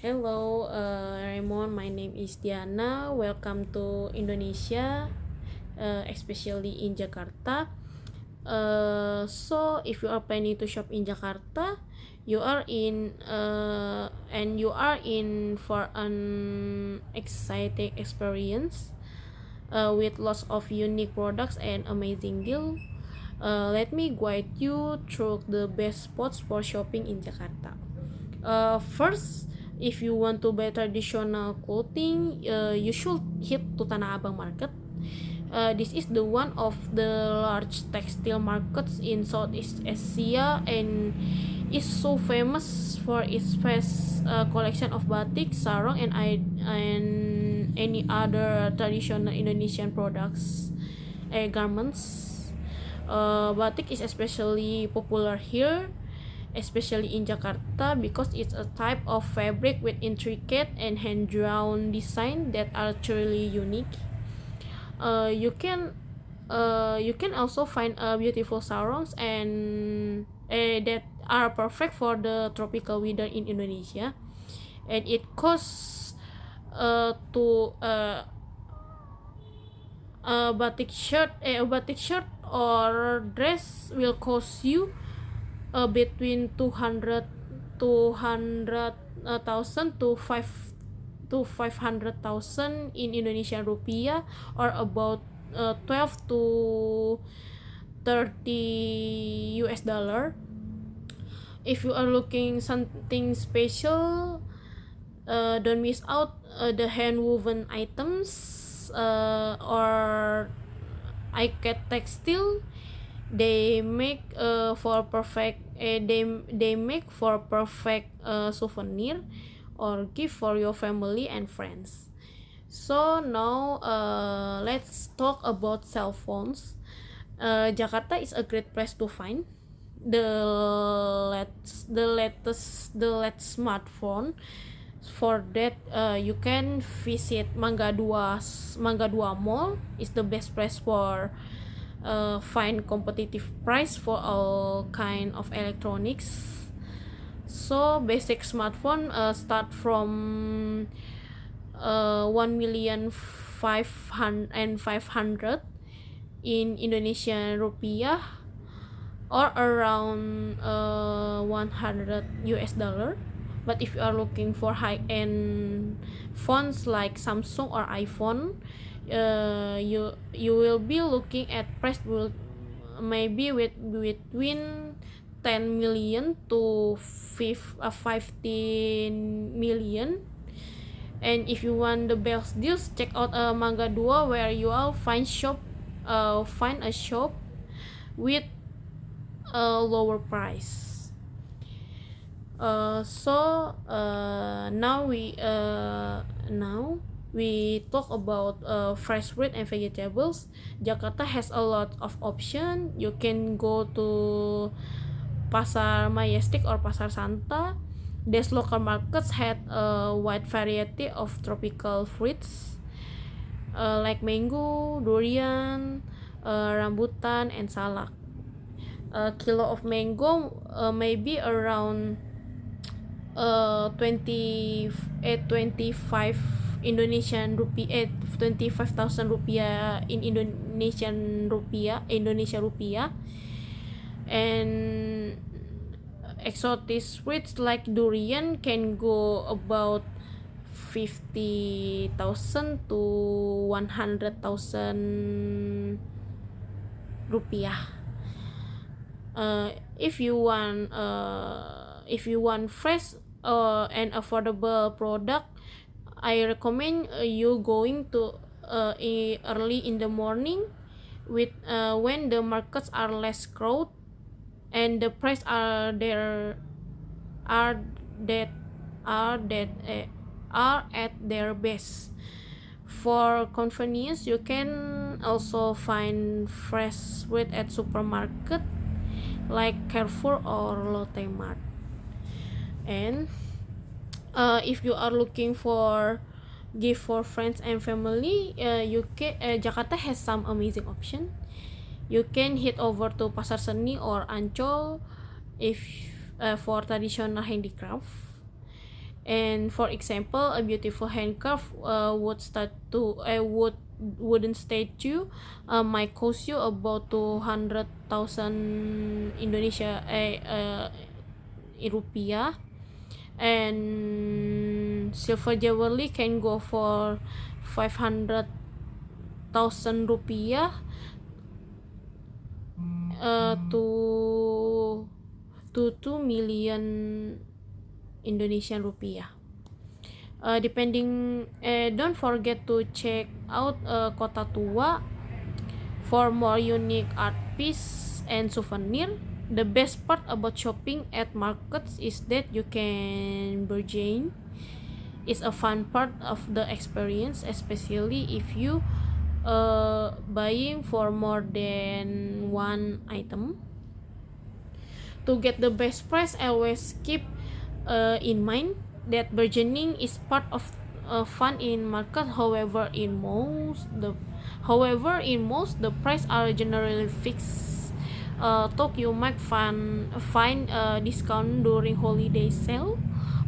Hello, Raymond. My name is Diana. Welcome to Indonesia, especially in Jakarta. So, if you are planning to shop in Jakarta, you are in for an exciting experience with lots of unique products and amazing deal. Let me guide you through the best spots for shopping in Jakarta. First, if you want to buy traditional clothing, you should hit to Tanah Abang Market. This is the one of the large textile markets in Southeast Asia and is so famous for its vast collection of batik, sarong, and any other traditional Indonesian products, garments. Batik is especially popular here, especially in Jakarta, because it's a type of fabric with intricate and hand-drawn design that are truly unique. Uh, you can you can also find beautiful sarongs and that are perfect for the tropical weather in Indonesia, and it costs to a batik shirt or dress will cost you between 200,000 to 500,000 in Indonesian rupiah, or about 12 to 30 US dollar. If you are looking something special, don't miss out the hand woven items or ikat textile. They make for perfect they make for perfect souvenir or gift for your family and friends. So now let's talk about cell phones. Jakarta is a great place to find the latest smartphone. For that, you can visit Mangga 2 Mall. Is the best place for find competitive price for all kind of electronics. So basic smartphone start from 1,500,000 in Indonesian rupiah, or around 100 US dollar. But if you are looking for high end phones like Samsung or iPhone, you will be looking at price will maybe with between 10 million to 15 million. And if you want the best deals, check out Mangga 2, where you will find a shop with a lower price. Now we talk about fresh fruit and vegetables. Jakarta has a lot of option. You can go to Pasar Majestic or Pasar Santa. These local markets had a wide variety of tropical fruits like mango, durian, rambutan, and salak. A kilo of mango maybe around 25 Indonesian rupiah, 25,000 rupiah in Indonesia rupiah. And exotic fruits like durian can go about 50,000 to 100,000 rupiah. If you want fresh and affordable product, I recommend you going to early in the morning with when the markets are less crowded and the price are that are at their best. For convenience, you can also find fresh fruit at supermarket like Carrefour or Lotte Mart. And if you are looking for gift for friends and family, Jakarta has some amazing option. You can head over to Pasar Seni or Ancol if for traditional handicraft. And for example, a beautiful handcraft wooden statue might cost you about 200,000 Indonesia rupiah, and silver jewelry can go for 500,000 rupiah to 2 million Indonesian rupiah. Don't forget to check out Kota Tua for more unique art piece and souvenir. The best part about shopping at markets is that you can bargain. It's a fun part of the experience, especially if you buying for more than one item. To get the best price, always keep in mind that bargaining is part of fun in market. However, in most the price are generally fixed. Though you might find a discount during holiday sale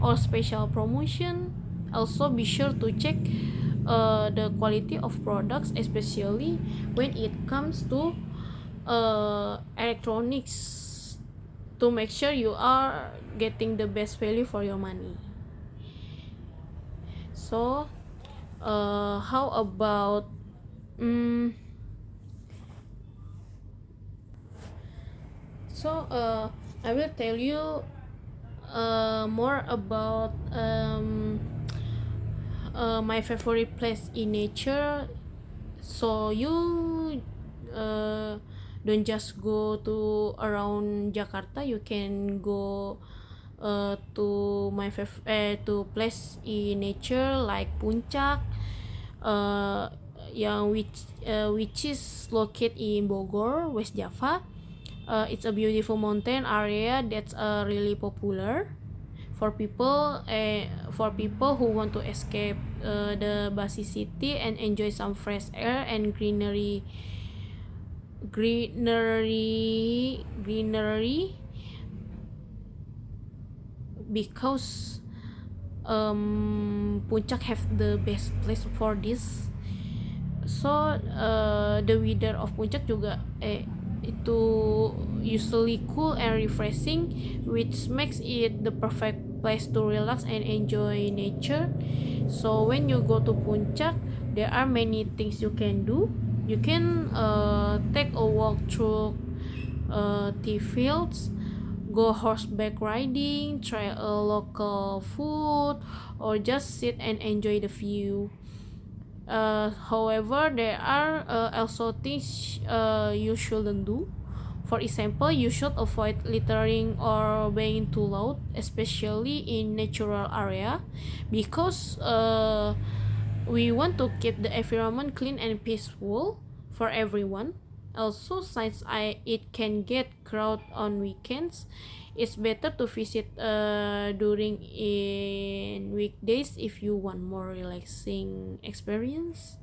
or special promotion. Also, be sure to check the quality of products, especially when it comes to electronics, to make sure you are getting the best value for your money. So how about I will tell you more about my favorite place in nature. So you don't just go to around Jakarta. You can go to place in nature like Puncak, which is located in Bogor, West Java. It's a beautiful mountain area that's really popular for people who want to escape the busy city and enjoy some fresh air and greenery because Puncak have the best place for this. So the weather of Puncak juga itu usually cool and refreshing, which makes it the perfect place to relax and enjoy nature. So when you go to Puncak, there are many things you can do. You can take a walk through tea fields, go horseback riding, try a local food, or just sit and enjoy the view. However, there are also things you shouldn't do. For example, you should avoid littering or being too loud, especially in natural area, because we want to keep the environment clean and peaceful for everyone. Also, since it can get crowded on weekends, it's better to visit during in weekdays if you want more relaxing experience.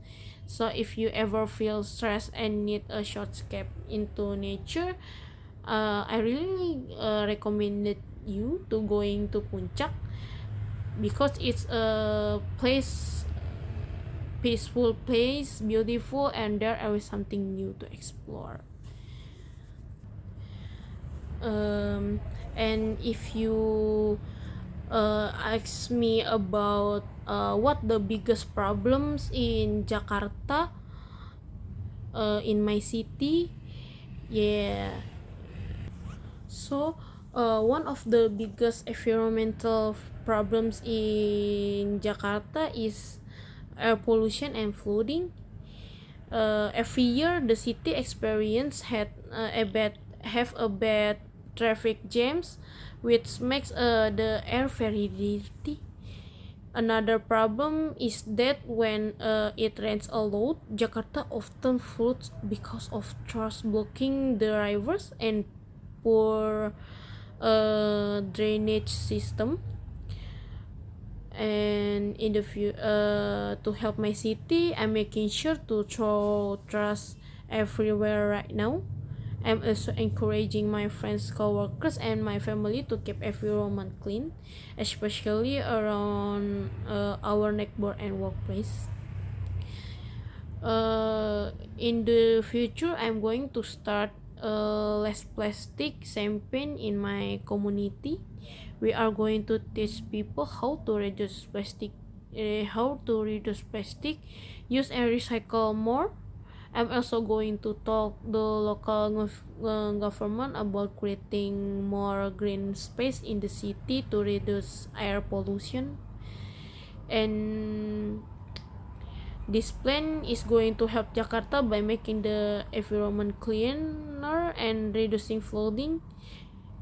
So if you ever feel stressed and need a short escape into nature, I really recommended you to going to Puncak because it's a peaceful place, beautiful, and there is something new to explore. And if you ask me about what the biggest problems in Jakarta, in my city, yeah. So one of the biggest environmental problems in Jakarta is air pollution and flooding. Every year the city experience have a bad traffic jams, which makes the air very dirty. Another problem is that when it rains a lot, Jakarta often floods because of trash blocking the rivers and poor drainage system. And in the to help my city, I'm making sure to throw trash everywhere right now. I'm also encouraging my friends, coworkers, and my family to keep environment clean, especially around our neighbor and workplace. In the future, I'm going to start less plastic campaign in my community. We are going to teach people how to reduce plastic, use and recycle more. I'm also going to talk the local government about creating more green space in the city to reduce air pollution. And this plan is going to help Jakarta by making the environment cleaner and reducing flooding.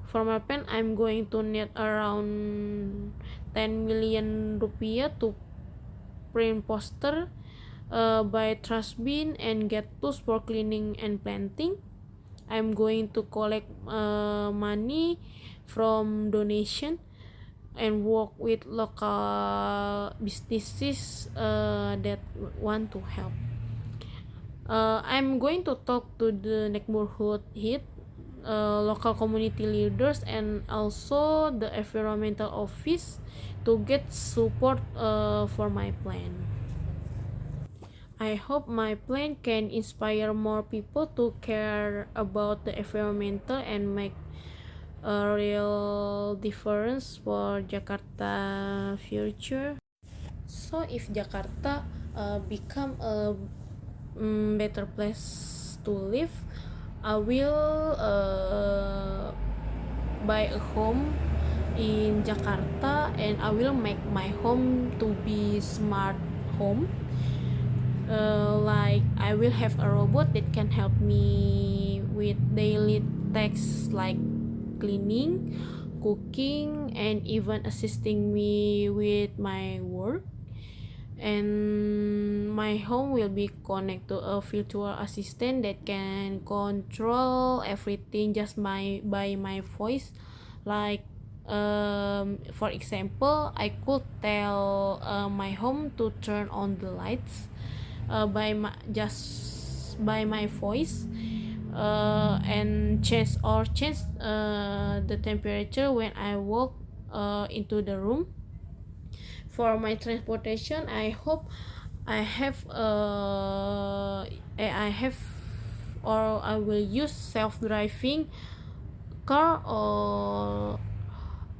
For my plan, I'm going to need around 10 million rupiah to print poster, buy trash bin, and get tools for cleaning and planting. I'm going to collect money from donation and work with local businesses that want to help. I'm going to talk to the neighborhood head, local community leaders, and also the environmental office to get support for my plan. I hope my plan can inspire more people to care about the environmental and make a real difference for Jakarta future. So if Jakarta become a better place to live, I will buy a home in Jakarta, and I will make my home to be smart home. Like I will have a robot that can help me with daily tasks like cleaning, cooking, and even assisting me with my work. And my home will be connected to a virtual assistant that can control everything just by my voice. Like for example, I could tell my home to turn on the lights by my voice, and change the temperature when I walk into the room. For my transportation, I hope I have I have or I will use self-driving car or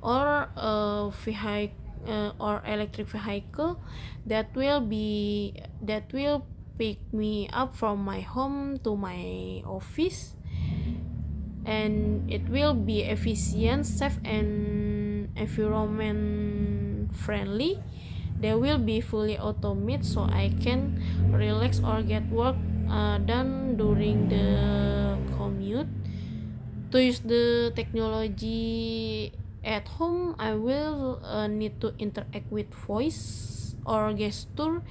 a vehicle or electric vehicle that will pick me up from my home to my office, and it will be efficient, safe, and environment friendly. They will be fully automated so I can relax or get work done during the commute. To use the technology at home, I will need to interact with voice or gesture,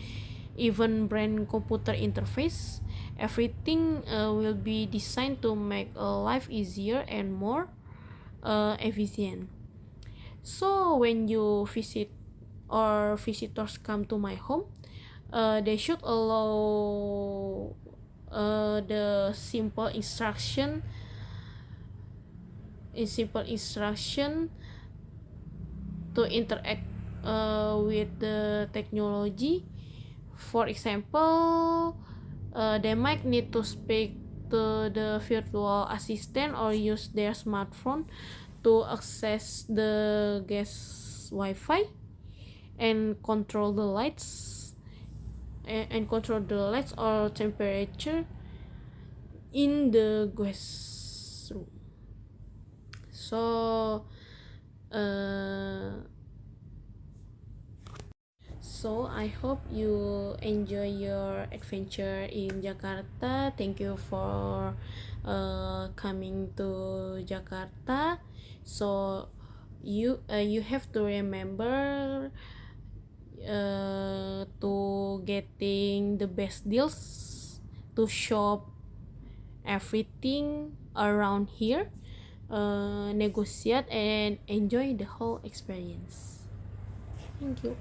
even brain computer interface. Everything will be designed to make life easier and more efficient. So when you visit or visitors come to my home, they should allow the simple instruction to interact with the technology. For example, they might need to speak to the virtual assistant or use their smartphone to access the guest Wi-Fi and control the lights or temperature in the guest room. So uh, I hope you enjoy your adventure in Jakarta. Thank you for coming to Jakarta. So you have to remember to getting the best deals, to shop everything around here, negotiate and enjoy the whole experience. Thank you.